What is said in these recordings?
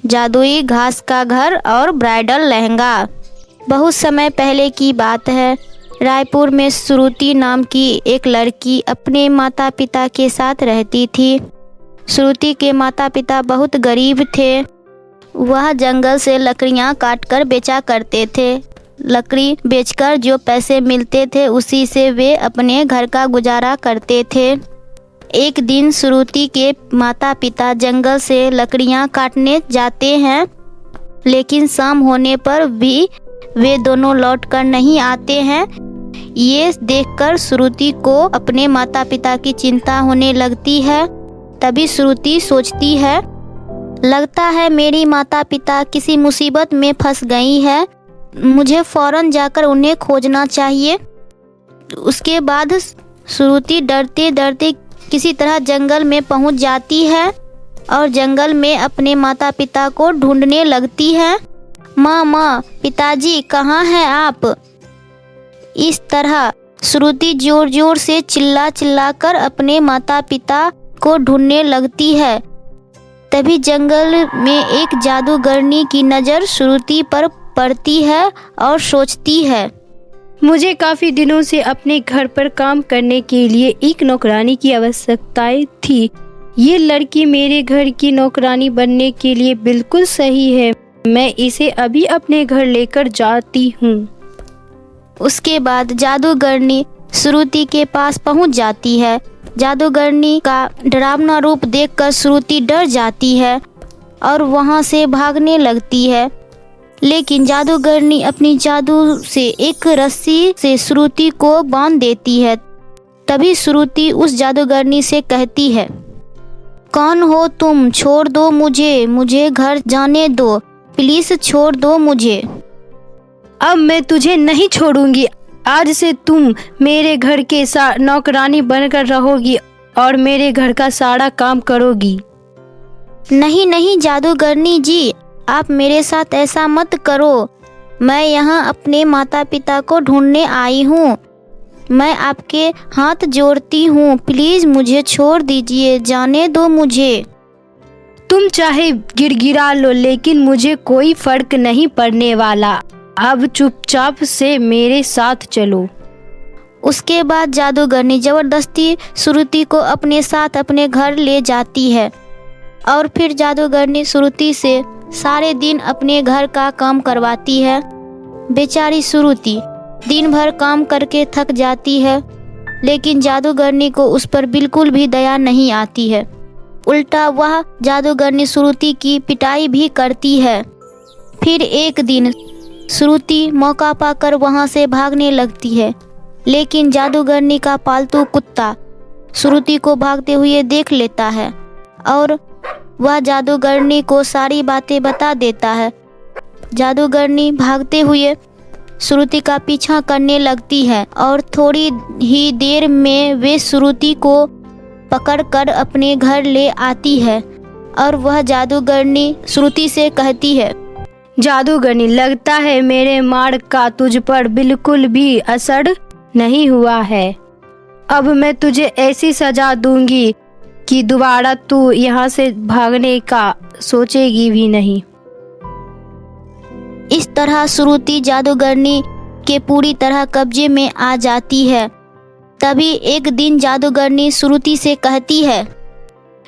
जादुई घास का घर और ब्राइडल लहंगा। बहुत समय पहले की बात है। रायपुर में श्रुति नाम की एक लड़की अपने माता पिता के साथ रहती थी। श्रुति के माता पिता बहुत गरीब थे। वह जंगल से लकड़ियां काटकर बेचा करते थे। लकड़ी बेचकर जो पैसे मिलते थे उसी से वे अपने घर का गुजारा करते थे। एक दिन श्रुति के माता पिता जंगल से लकड़ियां काटने जाते हैं, लेकिन शाम होने पर भी वे दोनों लौटकर नहीं आते हैं। ये देखकर श्रुति को अपने माता पिता की चिंता होने लगती है। तभी श्रुति सोचती है, लगता है मेरी माता पिता किसी मुसीबत में फंस गई है, मुझे फौरन जाकर उन्हें खोजना चाहिए। उसके बाद श्रुति डरते डरते किसी तरह जंगल में पहुंच जाती है और जंगल में अपने माता पिता को ढूंढने लगती है। माँ, पिताजी कहाँ हैं आप? इस तरह श्रुति जोर जोर से चिल्ला कर अपने माता पिता को ढूंढने लगती है। तभी जंगल में एक जादूगरनी की नज़र श्रुति पर पड़ती है और सोचती है, मुझे काफ़ी दिनों से अपने घर पर काम करने के लिए एक नौकरानी की आवश्यकता थी। ये लड़की मेरे घर की नौकरानी बनने के लिए बिल्कुल सही है। मैं इसे अभी अपने घर लेकर जाती हूँ। उसके बाद जादूगरनी श्रुति के पास पहुँच जाती है। जादूगरनी का डरावना रूप देखकर श्रुति डर जाती है और वहाँ से भागने लगती है। लेकिन जादूगरनी अपनी जादू से एक रस्सी से श्रुति को बांध देती है। तभी श्रुति उस जादूगरनी से कहती है, कौन हो तुम? छोड़ दो मुझे घर जाने दो, प्लीज छोड़ दो मुझे। अब मैं तुझे नहीं छोड़ूंगी। आज से तुम मेरे घर के नौकरानी बनकर रहोगी और मेरे घर का सारा काम करोगी। नहीं जादूगरनी जी, आप मेरे साथ ऐसा मत करो। मैं यहाँ अपने माता पिता को ढूंढने आई हूँ। मैं आपके हाथ जोड़ती हूँ, प्लीज मुझे छोड़ दीजिए, जाने दो मुझे। तुम चाहे गिड़गिड़ा लो, लेकिन मुझे कोई फर्क नहीं पड़ने वाला। अब चुपचाप से मेरे साथ चलो। उसके बाद जादूगरनी जबरदस्ती श्रुति को अपने साथ अपने घर ले जाती है और फिर जादूगरनी श्रुति से सारे दिन अपने घर का काम करवाती है। बेचारी श्रुति दिन भर काम करके थक जाती है, लेकिन जादूगरनी को उस पर बिल्कुल भी दया नहीं आती है। उल्टा वह जादूगरनी श्रुति की पिटाई भी करती है। फिर एक दिन श्रुति मौका पाकर वहां से भागने लगती है, लेकिन जादूगरनी का पालतू कुत्ता श्रुति को भागते हुए देख लेता है और वह जादूगरनी को सारी बातें बता देता है। जादूगरनी भागते हुए श्रुति का पीछा करने लगती है और थोड़ी ही देर में वे श्रुति को पकड़कर अपने घर ले आती है और वह जादूगरनी श्रुति से कहती है, जादूगरनी, लगता है मेरे मार का तुझ पर बिल्कुल भी असर नहीं हुआ है। अब मैं तुझे ऐसी सजा दूंगी कि दोबारा तू यहाँ से भागने का सोचेगी भी नहीं। इस तरह श्रुति जादूगरनी के पूरी तरह कब्जे में आ जाती है। तभी एक दिन जादूगरनी श्रुति से कहती है,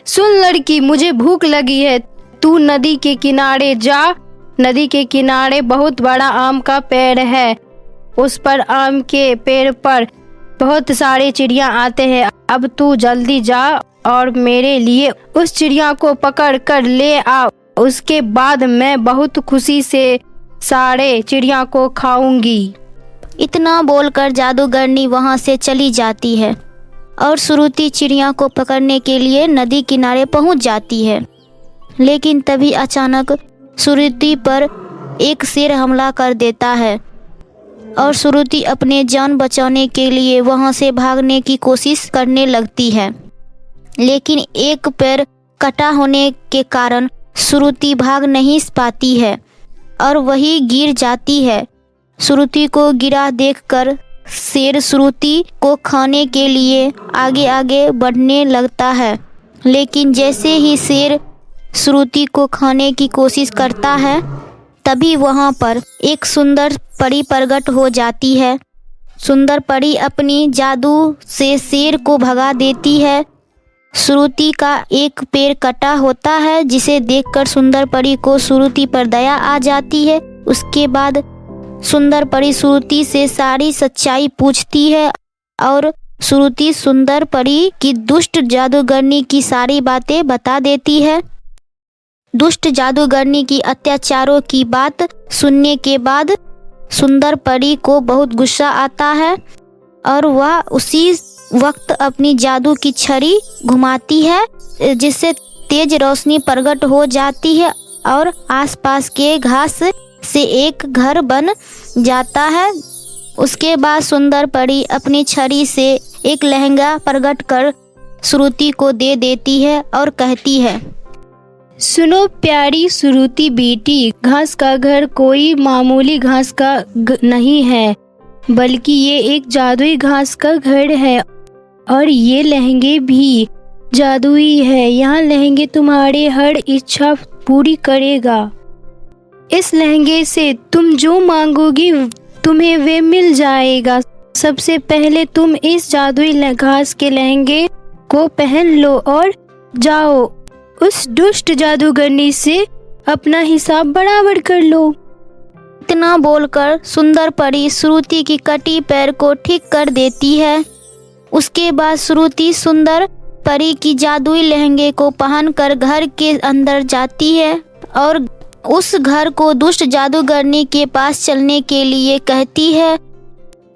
सुन लड़की, मुझे भूख लगी है, तू नदी के किनारे जा। नदी के किनारे बहुत बड़ा आम का पेड़ है। उस पर आम के पेड़ पर बहुत सारे चिड़िया आते हैं। अब तू जल्दी जा और मेरे लिए उस चिड़िया को पकड़ कर ले आ। उसके बाद मैं बहुत खुशी से सारे चिड़िया को खाऊंगी। इतना बोलकर जादूगरनी वहां से चली जाती है और श्रुति चिड़िया को पकड़ने के लिए नदी किनारे पहुंच जाती है। लेकिन तभी अचानक श्रुति पर एक शेर हमला कर देता है और श्रुति अपने जान बचाने के लिए वहां से भागने की कोशिश करने लगती है, लेकिन एक पैर कटा होने के कारण श्रुति भाग नहीं पाती है और वही गिर जाती है। श्रुति को गिरा देखकर शेर श्रुति को खाने के लिए आगे आगे बढ़ने लगता है, लेकिन जैसे ही शेर श्रुति को खाने की कोशिश करता है। तभी वहाँ पर एक सुंदर परी प्रकट हो जाती है। सुंदर परी अपनी जादू से शेर को भगा देती है। श्रुति का एक पैर कटा होता है, जिसे देखकर सुंदर परी को श्रुति पर दया आ जाती है। उसके बाद सुंदर परी श्रुति से सारी सच्चाई पूछती है और श्रुति सुंदर परी की दुष्ट जादूगरनी की सारी बातें बता देती है। दुष्ट जादूगरनी की अत्याचारों की बात सुनने के बाद सुंदर परी को बहुत गुस्सा आता है और वह उसी वक्त अपनी जादू की छड़ी घुमाती है, जिससे तेज रोशनी प्रकट हो जाती है और आसपास के घास से एक घर बन जाता है। उसके बाद सुंदर परी अपनी छड़ी से एक लहंगा प्रकट कर श्रुति को दे देती है और कहती है, सुनो प्यारी श्रुति बेटी, घास का घर कोई मामूली घास का नहीं है, बल्कि ये एक जादुई घास का घर है और ये लहंगे भी जादुई है। यहाँ लहंगे तुम्हारे हर इच्छा पूरी करेगा। इस लहंगे से तुम जो मांगोगी तुम्हें वे मिल जाएगा। सबसे पहले तुम इस जादुई घास के लहंगे को पहन लो और जाओ उस दुष्ट जादूगरनी से अपना हिसाब बराबर कर लो। इतना बोलकर सुंदर परी श्रुति की कटी पैर को ठीक कर देती है। उसके बाद श्रुति सुंदर परी की जादुई लहंगे को पहनकर घर के अंदर जाती है और उस घर को दुष्ट जादूगरनी के पास चलने के लिए कहती है।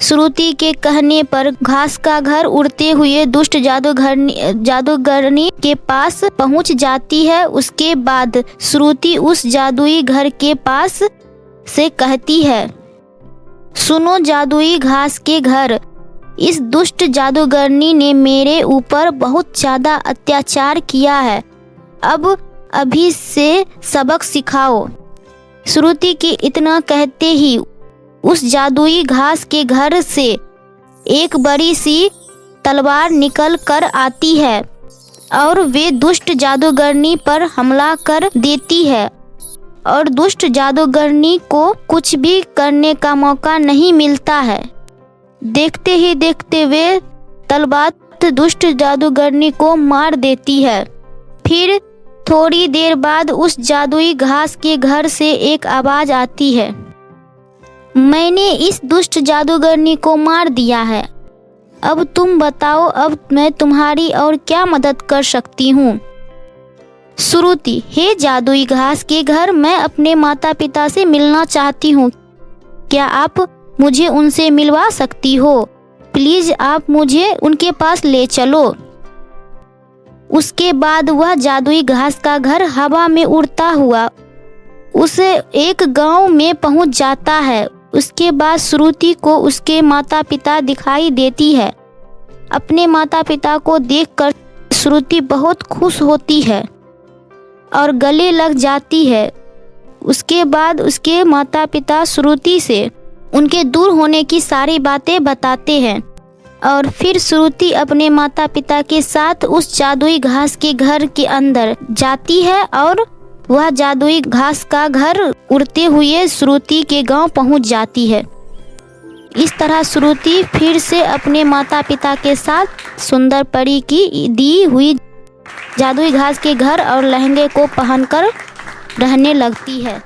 श्रुति के कहने पर घास का घर उड़ते हुए दुष्ट जादूगरनी के पास पहुंच जाती है। उसके बाद श्रुति उस जादुई घर के पास से कहती है, सुनो जादुई घास के घर, इस दुष्ट जादूगरनी ने मेरे ऊपर बहुत ज्यादा अत्याचार किया है। अब अभी से सबक सिखाओ। श्रुति के इतना कहते ही उस जादुई घास के घर से एक बड़ी सी तलवार निकल कर आती है और वे दुष्ट जादूगरनी पर हमला कर देती है और दुष्ट जादूगरनी को कुछ भी करने का मौका नहीं मिलता है। देखते ही देखते वे तलवार दुष्ट जादूगरनी को मार देती है। फिर थोड़ी देर बाद उस जादुई घास के घर से एक आवाज आती है, मैंने इस दुष्ट जादूगरनी को मार दिया है। अब तुम बताओ, अब मैं तुम्हारी और क्या मदद कर सकती हूँ। श्रुति, हे जादुई घास के घर, मैं अपने माता पिता से मिलना चाहती हूँ। क्या आप मुझे उनसे मिलवा सकती हो? प्लीज आप मुझे उनके पास ले चलो। उसके बाद वह जादुई घास का घर हवा में उड़ता हुआ उस एक गांव में पहुंच जाता है। उसके बाद श्रुति को उसके माता पिता दिखाई देती है। अपने माता पिता को देखकर श्रुति बहुत खुश होती है और गले लग जाती है। उसके बाद उसके माता पिता श्रुति से उनके दूर होने की सारी बातें बताते हैं और फिर श्रुति अपने माता पिता के साथ उस जादुई घास के घर के अंदर जाती है और वह जादुई घास का घर उड़ते हुए श्रुति के गांव पहुंच जाती है। इस तरह श्रुति फिर से अपने माता पिता के साथ सुंदर परी की दी हुई जादुई घास के घर और लहंगे को पहनकर रहने लगती है।